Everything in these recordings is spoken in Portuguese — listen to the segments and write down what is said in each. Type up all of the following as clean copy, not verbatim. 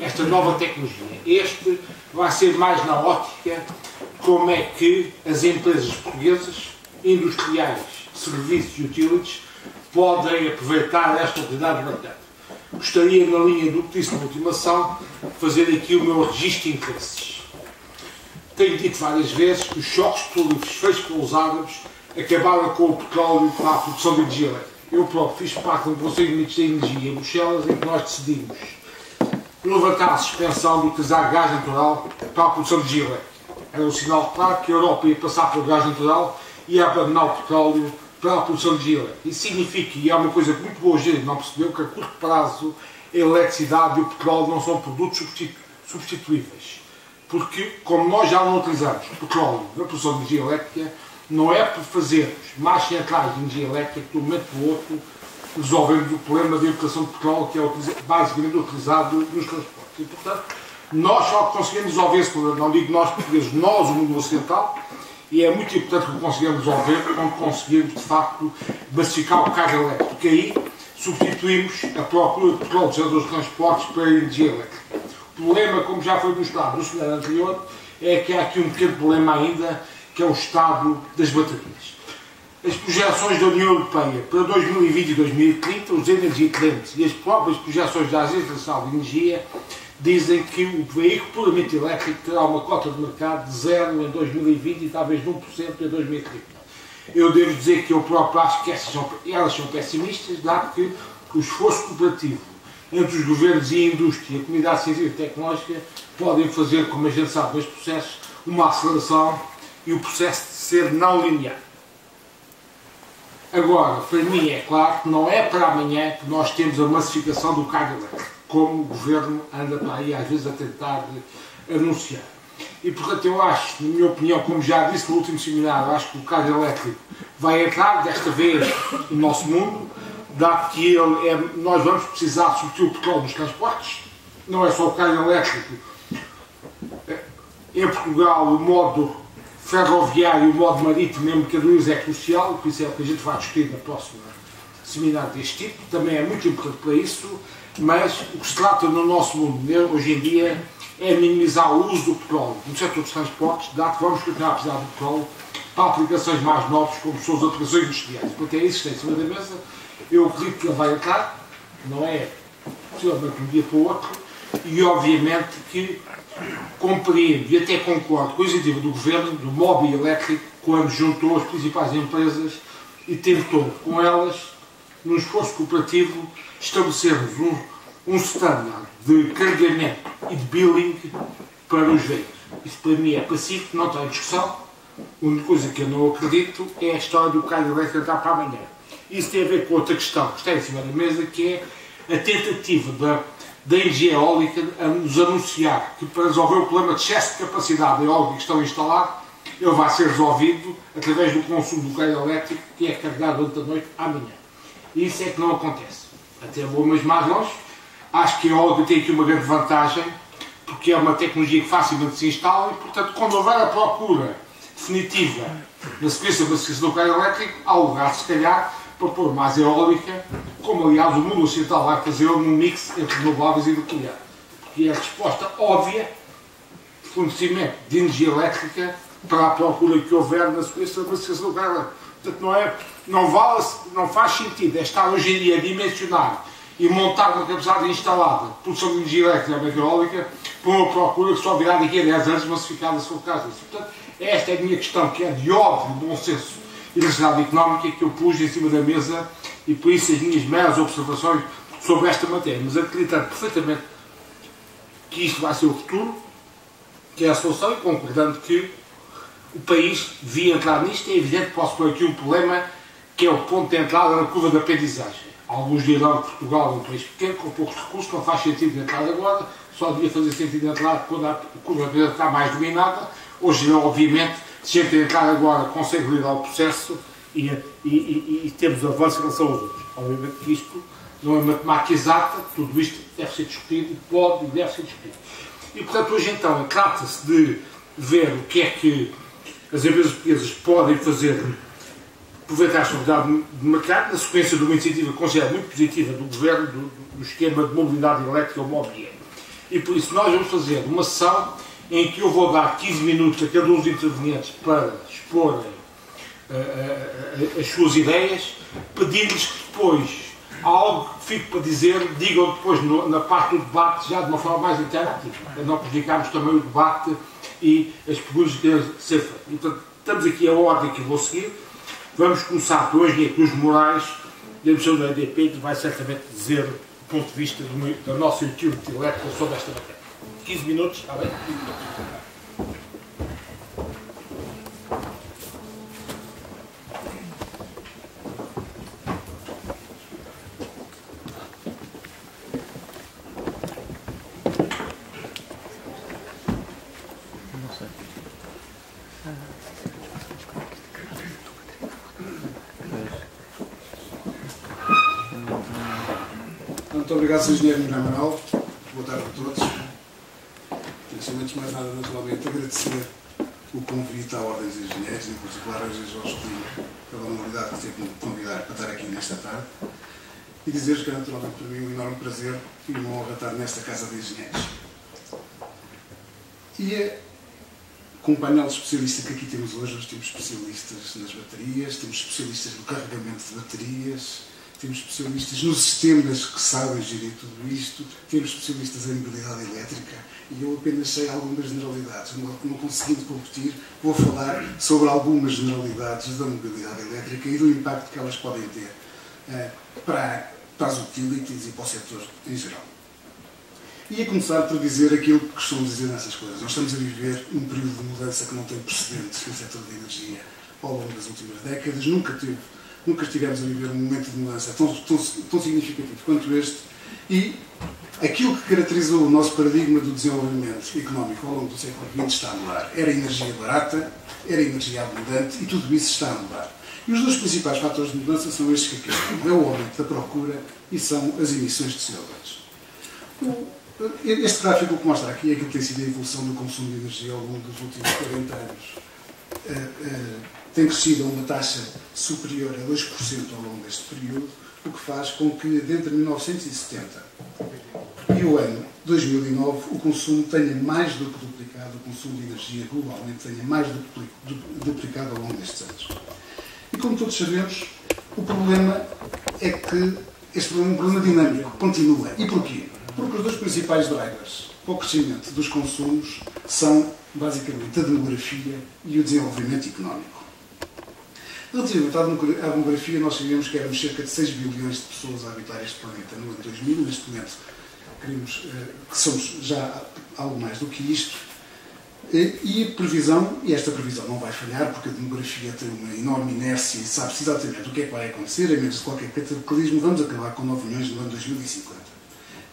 esta nova tecnologia. Este vai ser mais na ótica como é que as empresas portuguesas, industriais, serviços e utilities, podem aproveitar esta oportunidade de mercado. Gostaria, na linha do que disse na última ação, fazer aqui o meu registro de interesses. Tenho dito várias vezes que os choques petrolíferos feitos pelos árabes acabaram com o petróleo para a produção de energia elétrica. Eu próprio fiz parte do Conselho de Ministros da Energia em Bruxelas, em que nós decidimos levantar a suspensão de utilizar gás natural para a produção de energia elétrica. Era um sinal claro que a Europa ia passar pelo gás natural e ia abandonar o petróleo para a produção de energia elétrica. Isso significa, e é uma coisa que muito boa gente não percebeu, que a curto prazo a eletricidade e o petróleo não são produtos substituíveis. Porque, como nós já não utilizamos petróleo na produção de energia elétrica, não é por fazermos mais centrais de energia elétrica que, de um momento para o outro, resolvemos o problema da importação de petróleo, que é basicamente utilizado nos transportes. E, portanto, nós só conseguimos resolver esse problema. Não digo nós portugueses, nós, o mundo ocidental, e é muito importante que o conseguimos resolver quando conseguimos, de facto, massificar o carro elétrico. Porque aí substituímos a procura de petróleo dos geradores de transportes para a energia elétrica. O problema, como já foi mostrado no seminário anterior, é que há aqui um pequeno problema ainda, que é o estado das baterias. As projeções da União Europeia para 2020 e 2030, os Energy Trends e as próprias projeções da Agência Internacional de Energia dizem que o veículo puramente elétrico terá uma cota de mercado de 0 em 2020 e talvez de 1% em 2030. Eu devo dizer que eu próprio acho que elas são pessimistas, dado que o esforço cooperativo entre os governos e a indústria e a comunidade científica e tecnológica podem fazer, como a gente sabe neste processo, uma aceleração e o processo de ser não linear. Agora, para mim é claro que não é para amanhã que nós temos a massificação do carro elétrico, como o Governo anda para aí às vezes a tentar anunciar. E portanto eu acho, na minha opinião, como já disse no último seminário, acho que o carro elétrico vai entrar desta vez no nosso mundo, dado que nós vamos precisar de substituir o petróleo nos transportes, não é só o carro elétrico. Em Portugal o modo ferroviário e o modo marítimo em mercadorias é crucial, por isso é o que a gente vai discutir na próxima seminário deste tipo, também é muito importante para isso, mas o que se trata no nosso mundo hoje em dia é minimizar o uso do petróleo no setor dos transportes, dado que vamos continuar a precisar do petróleo para aplicações mais novas, como são as aplicações industriais. Portanto, é isso que está em cima da mesa. Eu acredito que ele vai entrar, não é possivelmente de um dia para o outro, e obviamente que compreendo e até concordo com a iniciativa do Governo do lobby elétrico quando juntou as principais empresas e tentou com elas, num esforço cooperativo, estabelecermos um standard de carregamento e de billing para os veículos. Isso para mim é pacífico, não tem discussão. A única coisa que eu não acredito é a história do carro elétrico entrar para amanhã. Isso tem a ver com outra questão que está em cima da mesa, que é a tentativa da energia eólica a nos anunciar que para resolver o problema de excesso de capacidade eólica que estão a instalar, ele vai ser resolvido através do consumo do carro elétrico que é carregado durante a noite amanhã. E isso é que não acontece. Até vou mais longe. Acho que a eólica tem aqui uma grande vantagem, porque é uma tecnologia que facilmente se instala e, portanto, quando houver a procura definitiva na sequência da do carro elétrico, há lugar, se calhar, para pôr mais eólica, como aliás o mundo ocidental vai fazer num mix entre renováveis e nuclear. Porque é a resposta óbvia de fornecimento de energia elétrica para a procura que houver na sequência da do carro elétrico. Portanto, não faz sentido estar hoje em dia a dimensionar e montar uma capacidade instalada de produção de energia elétrica e eólica para uma procura que só virá daqui a 10 anos massificada sobre o caso disso. Portanto, esta é a minha questão, que é de óbvio bom senso e racionalidade económica, que eu pus em cima da mesa e por isso as minhas meras observações sobre esta matéria. Mas acreditando perfeitamente que isto vai ser o futuro, que é a solução, e concordando que o país devia entrar nisto, é evidente que posso pôr aqui um problema que é o ponto de entrada na curva de aprendizagem. Alguns dirão que Portugal é um país pequeno, com poucos recursos, não faz sentido entrar agora, só devia fazer sentido entrar quando a curva de está mais dominada. Hoje, obviamente, se a gente entrar agora, consegue lidar o processo e temos avanço em relação aos outros. Obviamente que isto não é matemática exata, tudo isto deve ser discutido, pode e deve ser discutido. E, portanto, hoje então, trata-se de ver o que é que as empresas portuguesas podem fazer, aproveitar esta oportunidade de mercado, na sequência de uma iniciativa que considero muito positiva do Governo, do esquema de mobilidade elétrica, o MOBIE. E por isso nós vamos fazer uma sessão em que eu vou dar 15 minutos a cada um dos intervenientes para exporem as suas ideias, pedindo-lhes que depois, algo que fique para dizer, digam depois na parte do debate, já de uma forma mais interativa, para não prejudicarmos também o debate e as perguntas que têm que ser feitas. Então, estamos aqui a ordem que eu vou seguir. Vamos começar por hoje com os Moraes, da emissão da EDP, que vai certamente dizer o ponto de vista da nossa utility elétrica sobre esta matéria. 15 minutos, está bem? Muito obrigado, Sr. Engenheiro Nuno Amaral. Boa tarde a todos. Antes de mais nada, naturalmente, agradecer o convite à Ordem dos Engenheiros, em particular ao Engenheiro Jorge Coutinho, pela amabilidade que teve de me convidar para estar aqui nesta tarde, e dizer-vos que é naturalmente para mim um enorme prazer e uma honra estar nesta Casa de Engenheiros. E com o painel especialista que aqui temos hoje temos especialistas nas baterias, temos especialistas no carregamento de baterias, temos especialistas nos sistemas que sabem gerir tudo isto, temos especialistas em mobilidade elétrica, e eu apenas sei algumas generalidades. Não conseguindo competir, vou falar sobre algumas generalidades da mobilidade elétrica e do impacto que elas podem ter para as utilities e para o setor em geral. E a começar por dizer aquilo que costumo dizer nessas coisas. Nós estamos a viver um período de mudança que não tem precedentes no setor da energia ao longo das últimas décadas. Nunca estivemos a viver um momento de mudança tão significativo quanto este, e aquilo que caracterizou o nosso paradigma do desenvolvimento económico ao longo do século XX está a mudar. Era energia barata, era energia abundante, e tudo isso está a mudar. E os dois principais fatores de mudança são estes que aqui estão. É o aumento da procura e são as emissões de CO2. Este gráfico que mostra aqui é aquilo que tem sido a evolução do consumo de energia ao longo dos últimos 40 anos. Tem crescido a uma taxa superior a 2% ao longo deste período, o que faz com que, entre 1970 e o ano 2009, o consumo tenha mais do que duplicado, o consumo de energia globalmente tenha mais do que duplicado ao longo destes anos. E como todos sabemos, o problema é que este problema é um problema dinâmico, continua. E porquê? Porque os dois principais drivers para o crescimento dos consumos são, basicamente, a demografia e o desenvolvimento económico. Relativamente à demografia, nós sabíamos que éramos cerca de 6 bilhões de pessoas a habitar este planeta no ano 2000. Neste momento, queremos que somos já algo mais do que isto. E esta previsão não vai falhar, porque a demografia tem uma enorme inércia e sabe-se exatamente o que é que vai acontecer. Em menos de qualquer cataclismo, vamos acabar com 9 milhões no ano 2050.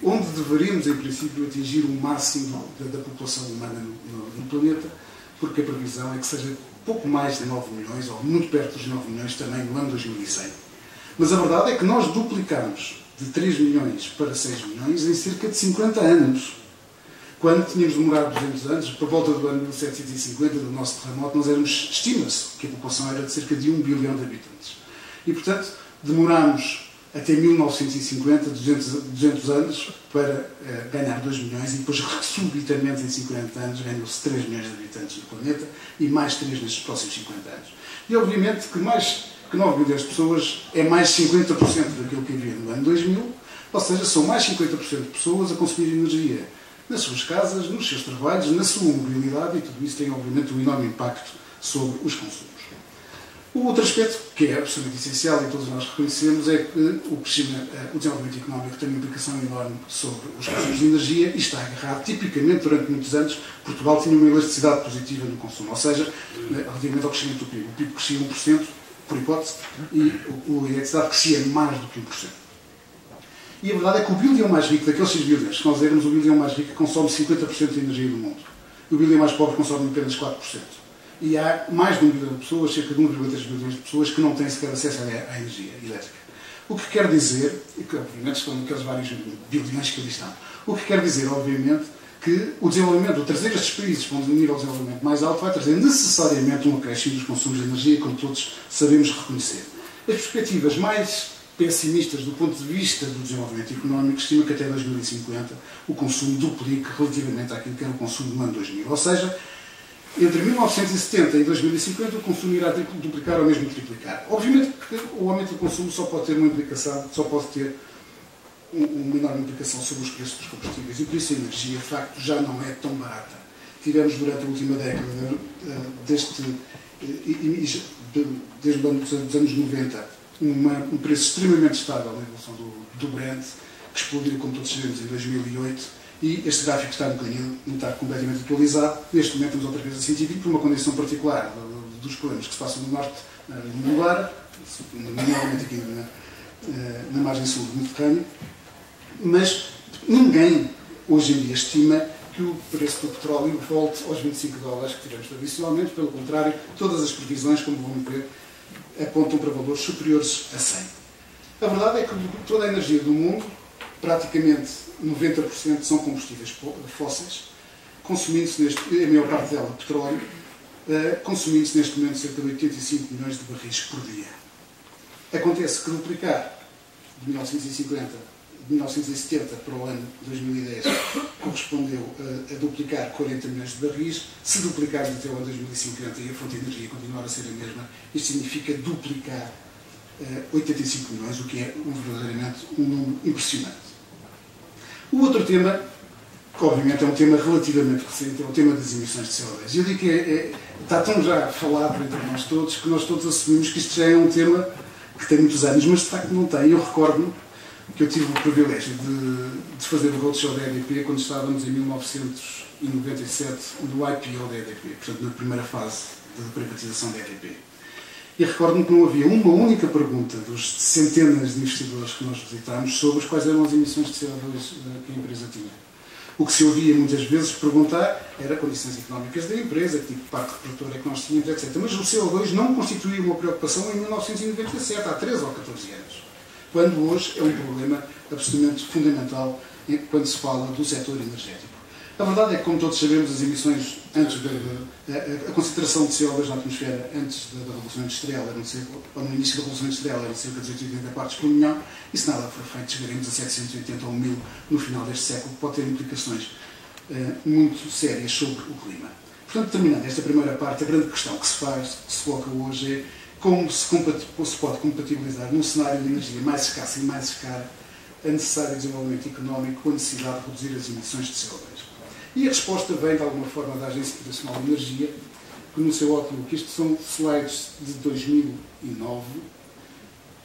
Onde deveríamos, em princípio, atingir o máximo da população humana no planeta, porque a previsão é que seja pouco mais de 9 milhões, ou muito perto dos 9 milhões também no ano 2100. Mas a verdade é que nós duplicamos de 3 milhões para 6 milhões em cerca de 50 anos. Quando tínhamos demorado 200 anos, por volta do ano 1750, do nosso terremoto, nós estima-se que a população era de cerca de 1 bilhão de habitantes. E, portanto, demorámos até 1950, 200 anos, para ganhar 2 milhões, e depois, subitamente, em 50 anos, ganhou-se 3 milhões de habitantes no planeta, e mais 3 nestes próximos 50 anos. E, obviamente, que mais que 9 milhões de pessoas é mais 50% daquilo que havia no ano 2000, ou seja, são mais 50% de pessoas a consumir energia nas suas casas, nos seus trabalhos, na sua mobilidade, e tudo isso tem, obviamente, um enorme impacto sobre os consumos. O outro aspecto, que é absolutamente essencial e todos nós reconhecemos, é que o desenvolvimento económico tem uma implicação enorme sobre os consumos de energia e está agarrado. Tipicamente, durante muitos anos, Portugal tinha uma elasticidade positiva no consumo, ou seja, relativamente ao crescimento do PIB. O PIB crescia 1%, por hipótese, e a eletricidade crescia mais do que 1%. E a verdade é que o bilhão mais rico, daqueles 6 bilhões que nós éramos, o bilhão mais rico consome 50% da energia do mundo. O bilhão mais pobre consome apenas 4%. E há mais de 1 bilhão de pessoas, cerca de 1,3 bilhões de pessoas, que não têm sequer acesso à energia elétrica. O que quer dizer, e que obviamente estão naqueles vários bilhões que ali estão, o que quer dizer, obviamente, que o desenvolvimento, o trazer estes países para um nível de desenvolvimento mais alto, vai trazer necessariamente um acréscimo dos consumos de energia, como todos sabemos reconhecer. As perspectivas mais pessimistas do ponto de vista do desenvolvimento económico estimam que até 2050 o consumo duplique relativamente àquilo que era o consumo no ano 2000. Ou seja, entre 1970 e 2050 o consumo irá duplicar ou mesmo triplicar. Obviamente que o aumento do consumo só pode ter uma implicação, só pode ter uma enorme implicação sobre os preços dos combustíveis e por isso a energia, de facto, já não é tão barata. Tivemos durante a última década, desde os anos 90, um preço extremamente estável na evolução do Brent, que explodiu, como todos sabemos, em 2008, e este gráfico está não está completamente atualizado. Neste momento estamos outra vez a 120 por uma condição particular dos problemas que se passam no norte, no Luar, normalmente aqui na margem sul do Mediterrâneo, mas ninguém hoje em dia estima que o preço do petróleo volte aos $25 que tivemos tradicionalmente. Pelo contrário, todas as previsões, como vão ver, apontam para valores superiores a 100. A verdade é que toda a energia do mundo, praticamente 90% são combustíveis fósseis, consumindo-se a maior parte dela petróleo, consumindo-se neste momento cerca de 85 milhões de barris por dia. Acontece que duplicar de 1970 para o ano 2010 correspondeu a duplicar 40 milhões de barris. Se duplicarmos até o ano 2050 e a fonte de energia continuar a ser a mesma, isto significa duplicar 85 milhões, o que é verdadeiramente um número impressionante. O outro tema, que obviamente é um tema relativamente recente, é o tema das emissões de CO2. Eu digo que está tão já falado entre nós todos que nós todos assumimos que isto já é um tema que tem muitos anos, mas de facto não tem. Eu recordo-me que eu tive o privilégio de fazer o roadshow da EDP quando estávamos em 1997 no IPO da EDP, portanto na primeira fase da privatização da EDP. E recordo-me que não havia uma única pergunta dos centenas de investidores que nós visitámos sobre quais eram as emissões de CO2 que a empresa tinha. O que se ouvia muitas vezes perguntar era condições económicas da empresa, que tipo de parque reprodutor é que nós tínhamos, etc. Mas o CO2 não constituía uma preocupação em 1997, há 13 ou 14 anos. Quando hoje é um problema absolutamente fundamental quando se fala do setor energético. A verdade é que, como todos sabemos, as emissões a concentração de CO2 na atmosfera antes da Revolução Industrial, ou no início da Revolução Industrial, era de cerca de 280 partes por milhão, e se nada for feito, chegaremos a 780 ou 1000 no final deste século, que pode ter implicações muito sérias sobre o clima. Portanto, terminando esta primeira parte, a grande questão que se coloca hoje é como se pode compatibilizar num cenário de energia mais escassa e mais cara a necessário desenvolvimento económico com a necessidade de reduzir as emissões de CO2. E a resposta vem, de alguma forma, da Agência Internacional de Energia, que no seu Outlook, isto são slides de 2009,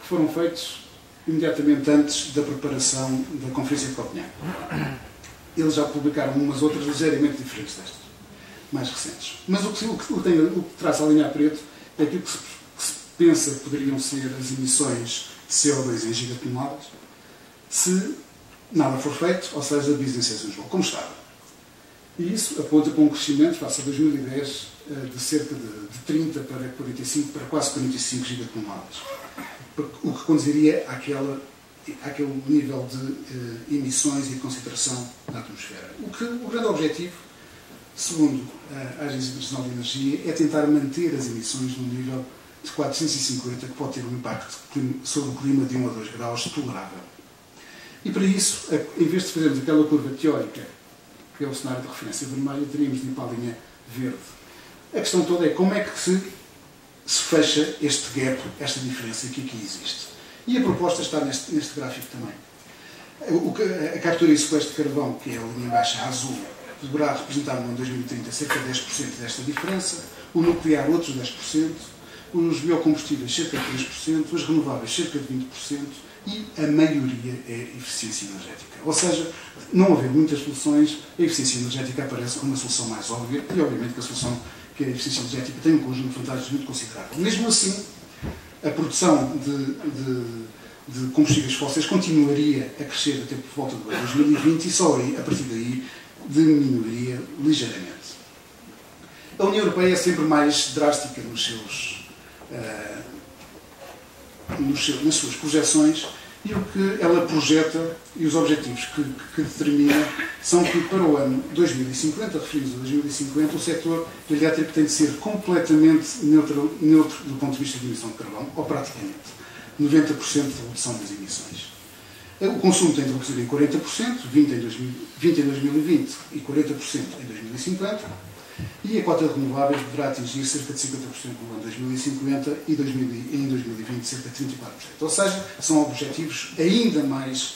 que foram feitos imediatamente antes da preparação da Conferência de Copenhague. Eles já publicaram umas outras ligeiramente diferentes destas, mais recentes. Mas o que traz a linha a preto é aquilo que se pensa que poderiam ser as emissões de CO2 em gigatoneladas, se nada for feito, ou seja, business as usual, como estava. E isso aponta para um crescimento, face a 2010, de cerca de 30 para 45, para quase 45 gigatoneladas. O que conduziria àquele nível de emissões e de concentração na atmosfera. O grande objetivo, segundo a Agência Internacional de Energia, é tentar manter as emissões num nível de 450, que pode ter um impacto sobre o clima de 1 a 2 graus tolerável. E para isso, em vez de fazermos aquela curva teórica, que é o cenário de referência vermelha, teríamos de ir para a linha verde. A questão toda é como é que se fecha este gap, esta diferença que aqui existe. E a proposta está neste gráfico também. A captura e sequestro de carvão, que é a linha baixa azul, deverá representar no ano 2030 cerca de 10% desta diferença, o nuclear outros 10%, os biocombustíveis cerca de 3%, as renováveis cerca de 20%, e a maioria é eficiência energética. Ou seja, não haver muitas soluções, a eficiência energética aparece como uma solução mais óbvia e, obviamente, que a solução que é a eficiência energética tem um conjunto de vantagens muito considerável. Mesmo assim, a produção de combustíveis fósseis continuaria a crescer até por volta do ano 2020 e só aí, a partir daí, diminuiria ligeiramente. A União Europeia é sempre mais drástica nas suas projeções, e o que ela projeta e os objetivos que determina são que para o ano 2050, referidos a 2050, o setor elétrico tem de ser completamente neutro do ponto de vista de emissão de carbono, ou praticamente. 90% de redução das emissões. O consumo tem de reduzir em 40%, 20% em 2020 e 40% em 2050, e a cota de renováveis deverá atingir cerca de 50% no ano 2050 e em 2020 cerca de 34%. Ou seja, são objetivos ainda mais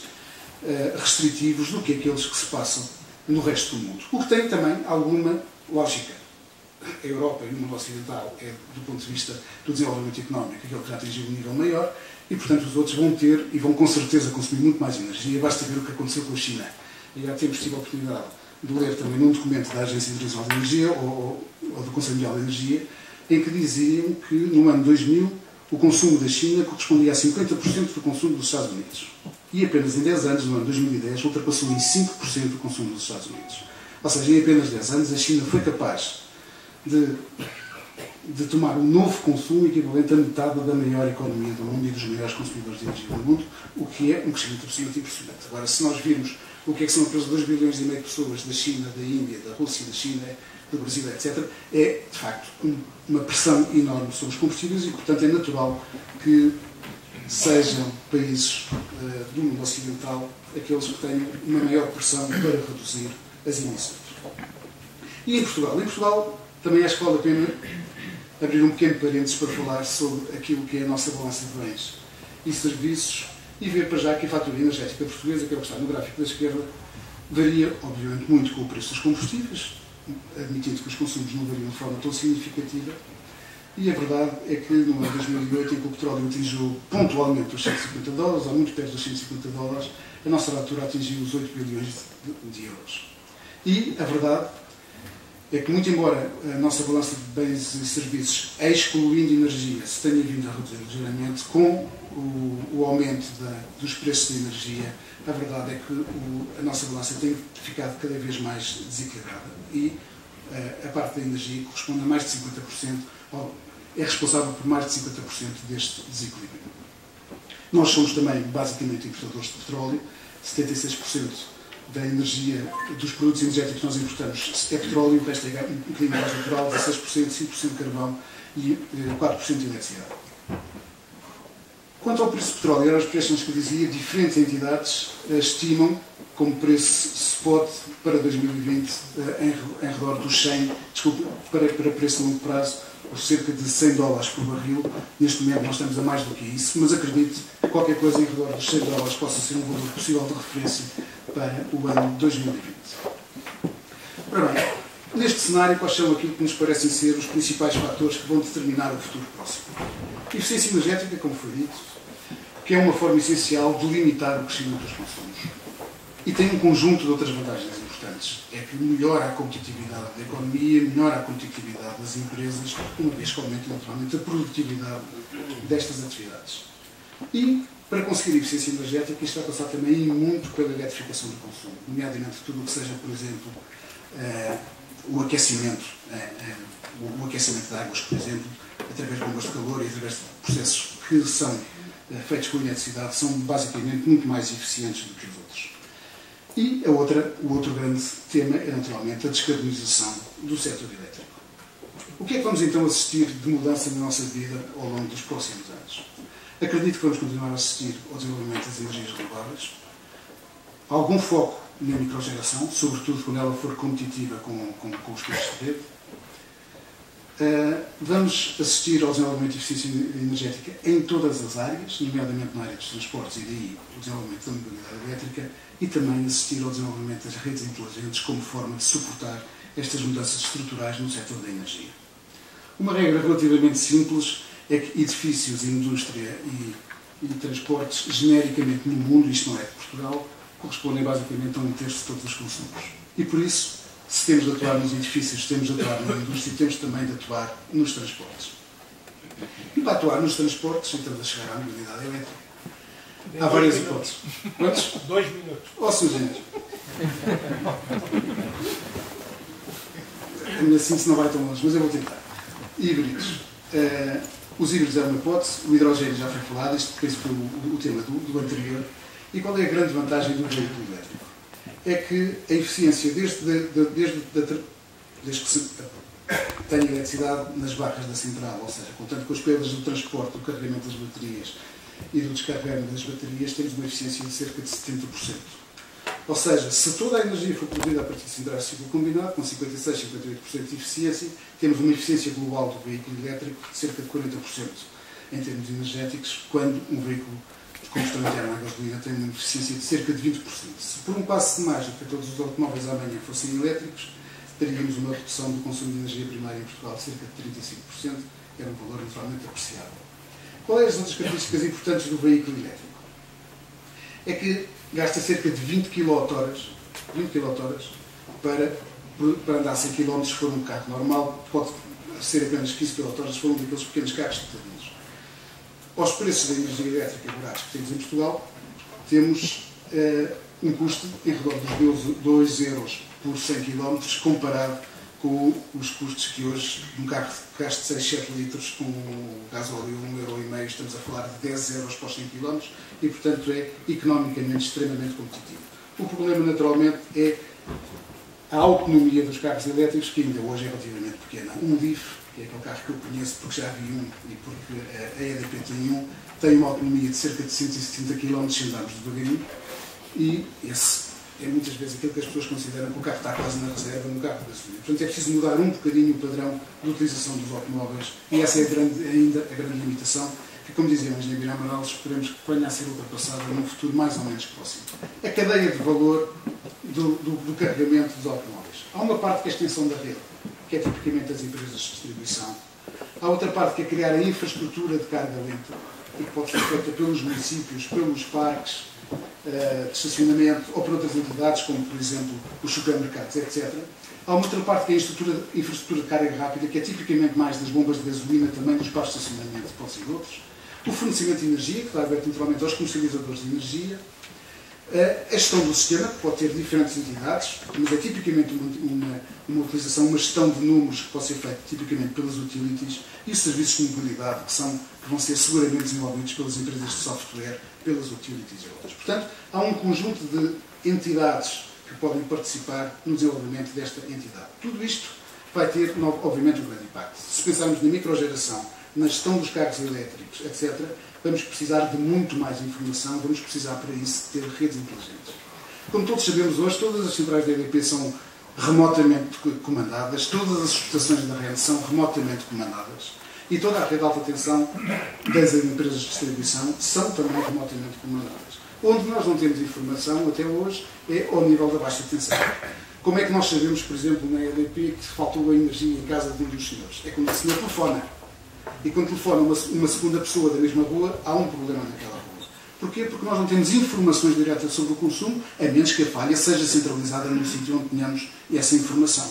restritivos do que aqueles que se passam no resto do mundo. O que tem também alguma lógica. A Europa e o mundo ocidental é, do ponto de vista do desenvolvimento económico, aquele que já atingiu um nível maior, e, portanto, os outros vão ter e vão com certeza consumir muito mais energia. Basta ver o que aconteceu com a China. E há tempos tive a oportunidade de ler também num documento da Agência Internacional de Energia ou do Conselho Mundial de Energia, em que diziam que no ano 2000 o consumo da China correspondia a 50% do consumo dos Estados Unidos. E apenas em 10 anos, no ano 2010, ultrapassou em 5% o consumo dos Estados Unidos. Ou seja, em apenas 10 anos a China foi capaz de tomar um novo consumo equivalente a metade da maior economia do mundo e dos maiores consumidores de energia do mundo, o que é um crescimento absolutamente impressionante. Agora, se nós virmos o que é que são apenas 2,5 bilhões de pessoas da China, da Índia, da Rússia, da China, do Brasil, etc., é, de facto, uma pressão enorme sobre os combustíveis e, portanto, é natural que sejam países do mundo ocidental aqueles que tenham uma maior pressão para reduzir as emissões. E em Portugal? Em Portugal também acho que vale a pena abrir um pequeno parênteses para falar sobre aquilo que é a nossa balança de bens e serviços e ver para já que a fatura energética portuguesa, que é o que está no gráfico da esquerda, varia, obviamente, muito com o preço dos combustíveis, admitindo que os consumos não variam de forma tão significativa. E a verdade é que no ano 2008, em que o petróleo atingiu pontualmente os $150, ou muito perto dos $150, a nossa fatura atingiu os 8 bilhões de euros. E a verdade é que, muito embora a nossa balança de bens e serviços, excluindo energia, se tenha vindo a reduzir ligeiramente, com o aumento dos preços da energia, a verdade é que a nossa balança tem ficado cada vez mais desequilibrada. E a parte da energia corresponde a mais de 50%, ou é responsável por mais de 50% deste desequilíbrio. Nós somos também, basicamente, importadores de petróleo. 76% da energia, dos produtos energéticos que nós importamos é petróleo, o resto é um clima gás natural, 16%, 5% carvão e 4% de eletricidade. Quanto ao preço do petróleo, eram as projeções que eu dizia, diferentes entidades estimam como preço spot para 2020 em redor dos 100, para preço a longo prazo, ou cerca de $100 por barril. Neste momento nós estamos a mais do que isso, mas acredito que qualquer coisa em redor dos $100 possa ser um valor possível de referência para o ano 2020. Ora bem, neste cenário, quais são aquilo que nos parecem ser os principais fatores que vão determinar o futuro próximo? Eficiência energética, como foi dito, que é uma forma essencial de limitar o crescimento dos consumos. E tem um conjunto de outras vantagens importantes. É que melhora a competitividade da economia, melhora a competitividade das empresas, uma vez que aumenta naturalmente a produtividade destas atividades. E, para conseguir a eficiência energética, isto vai passar também muito pela eletrificação do consumo, nomeadamente tudo o que seja, por exemplo, o aquecimento de águas, por exemplo, através de bombas de calor e através de processos que são feitos com eletricidade, são basicamente muito mais eficientes do que os outros. E o outro grande tema é, naturalmente, a descarbonização do setor elétrico. O que é que vamos então assistir de mudança na nossa vida ao longo dos próximos anos? Acredito que vamos continuar a assistir ao desenvolvimento das energias renováveis, algum foco na microgeração, sobretudo quando ela for competitiva com os custos de rede. Vamos assistir ao desenvolvimento de eficiência energética em todas as áreas, nomeadamente na área dos transportes e daí o desenvolvimento da mobilidade elétrica, e também assistir ao desenvolvimento das redes inteligentes como forma de suportar estas mudanças estruturais no setor da energia. Uma regra relativamente simples é que edifícios, indústria e transportes, genericamente no mundo, isto não é de Portugal, correspondem basicamente a 1/3 de todos os consumos. E por isso, se temos de atuar nos edifícios, temos de atuar na indústria, temos também de atuar nos transportes. E para atuar nos transportes, estamos a chegar à mobilidade elétrica. Há várias hipóteses. Quantos? 2 minutos. Ó, gente. A minha síntese não vai tão longe, mas eu vou tentar. Híbridos. Os híbridos é uma hipótese, o hidrogênio já foi falado, isto porque esse foi o tema do anterior. E qual é a grande vantagem do veículo elétrico? É que a eficiência, desde que se tenha eletricidade nas barras da central, ou seja, contando com as perdas do transporte, do carregamento das baterias e do descarregamento das baterias, temos uma eficiência de cerca de 70%. Ou seja, se toda a energia for produzida a partir de centrais de ciclo combinado, com 56, 58% de eficiência, temos uma eficiência global do veículo elétrico de cerca de 40% em termos energéticos, quando um veículo de combustão interna a gasolina tem uma eficiência de cerca de 20%. Se por um passo de mágica todos os automóveis amanhã fossem elétricos, teríamos uma redução do consumo de energia primária em Portugal de cerca de 35%, que era um valor naturalmente apreciável. Quais são as outras características importantes do veículo elétrico? É que gasta cerca de 20 kWh para andar 100 km se for um carro normal, pode ser apenas 15 kWh se for um daqueles pequenos carros citadinos. Aos preços da energia elétrica baratos que temos em Portugal, temos um custo em redor dos 2 euros por 100 km, comparado com os custos que hoje, num carro que gaste 6, 7 litros com gasóleo 1,5 €, estamos a falar de 10 euros por 100 km e, portanto, é economicamente extremamente competitivo. O problema, naturalmente, é a autonomia dos carros elétricos, que ainda hoje é relativamente pequena. Um Leaf, que é aquele carro que eu conheço porque já vi um e porque a EDP tem uma autonomia de cerca de 170 km se andarmos devagarinho, e esse é muitas vezes aquilo que as pessoas consideram que o carro está quase na reserva no carro de gasolina. Portanto, é preciso mudar um bocadinho o padrão de utilização dos automóveis, e essa é ainda a grande limitação, que, como dizia o engenheiro Amaral, esperemos que venha a ser ultrapassada num futuro mais ou menos próximo. A cadeia de valor do carregamento dos automóveis. Há uma parte que é a extensão da rede, que é tipicamente as empresas de distribuição. Há outra parte que é criar a infraestrutura de carga lenta, e que pode ser feita pelos municípios, pelos parques de estacionamento ou por outras entidades, como por exemplo os supermercados, etc. Há uma outra parte que é a infraestrutura de carga rápida, que é tipicamente mais das bombas de gasolina, também dos parques de estacionamento, pode ser outros. O fornecimento de energia, que está aberto naturalmente aos comercializadores de energia. A gestão do sistema, que pode ter diferentes entidades, mas é tipicamente uma utilização, uma gestão de números que pode ser feita tipicamente pelas utilities, e os serviços de mobilidade que vão ser seguramente desenvolvidos pelas empresas de software, pelas utilities e outras. Portanto, há um conjunto de entidades que podem participar no desenvolvimento desta entidade. Tudo isto vai ter, obviamente, um grande impacto. Se pensarmos na microgeração, na gestão dos carros elétricos, etc., vamos precisar de muito mais informação, vamos precisar para isso ter redes inteligentes. Como todos sabemos hoje, todas as centrais da EDP são remotamente comandadas, todas as estações da rede são remotamente comandadas, e toda a rede de alta tensão das empresas de distribuição são também remotamente comandadas. Onde nós não temos informação até hoje é ao nível da baixa tensão. Como é que nós sabemos, por exemplo, na EDP, que faltou a energia em casa de um dos senhores? É quando o senhor telefona. E quando telefona uma segunda pessoa da mesma rua, há um problema naquela rua. Porquê? Porque nós não temos informações diretas sobre o consumo, a menos que a falha seja centralizada num sítio onde tenhamos essa informação.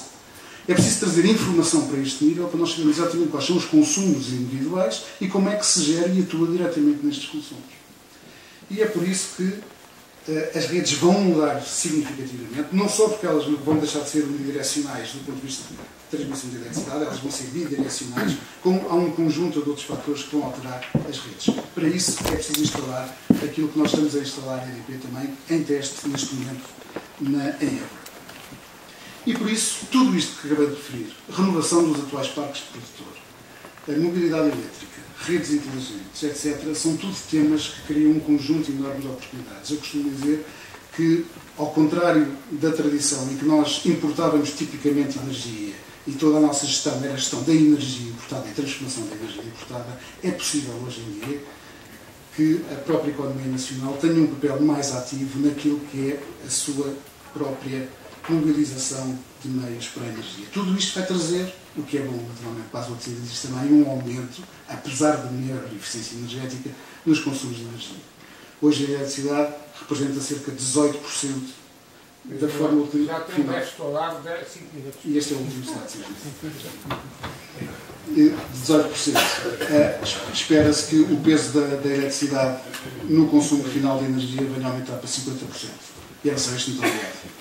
É preciso trazer informação para este nível, para nós sabermos exatamente quais são os consumos individuais e como é que se gera e atua diretamente nestes consumos. E é por isso que as redes vão mudar significativamente, não só porque elas vão deixar de ser unidirecionais do ponto de vista de transmissão de eletricidade, elas vão ser bidirecionais, como há um conjunto de outros fatores que vão alterar as redes. Para isso é preciso instalar aquilo que nós estamos a instalar na EDP também, em teste neste momento, em Évora. E por isso, tudo isto que acabei de referir, renovação dos atuais parques de produtor, a mobilidade elétrica, redes inteligentes, etc., são tudo temas que criam um conjunto de enormes oportunidades. Eu costumo dizer que, ao contrário da tradição em que nós importávamos tipicamente energia e toda a nossa gestão era a gestão da energia importada e a transformação da energia importada, é possível hoje em dia que a própria economia nacional tenha um papel mais ativo naquilo que é a sua própria mobilização de meios para a energia. Tudo isto vai trazer, o que é bom, naturalmente, para as outras energias também, um aumento, apesar da menor eficiência energética, nos consumos de energia. Hoje a eletricidade representa cerca de 18% da forma utilizada. Já tem 10 dólares de 5 minutos. E este é o último estado, 18%. Espera-se que o peso da eletricidade no consumo final de energia venha a aumentar para 50%. E era só isto, muito obrigado.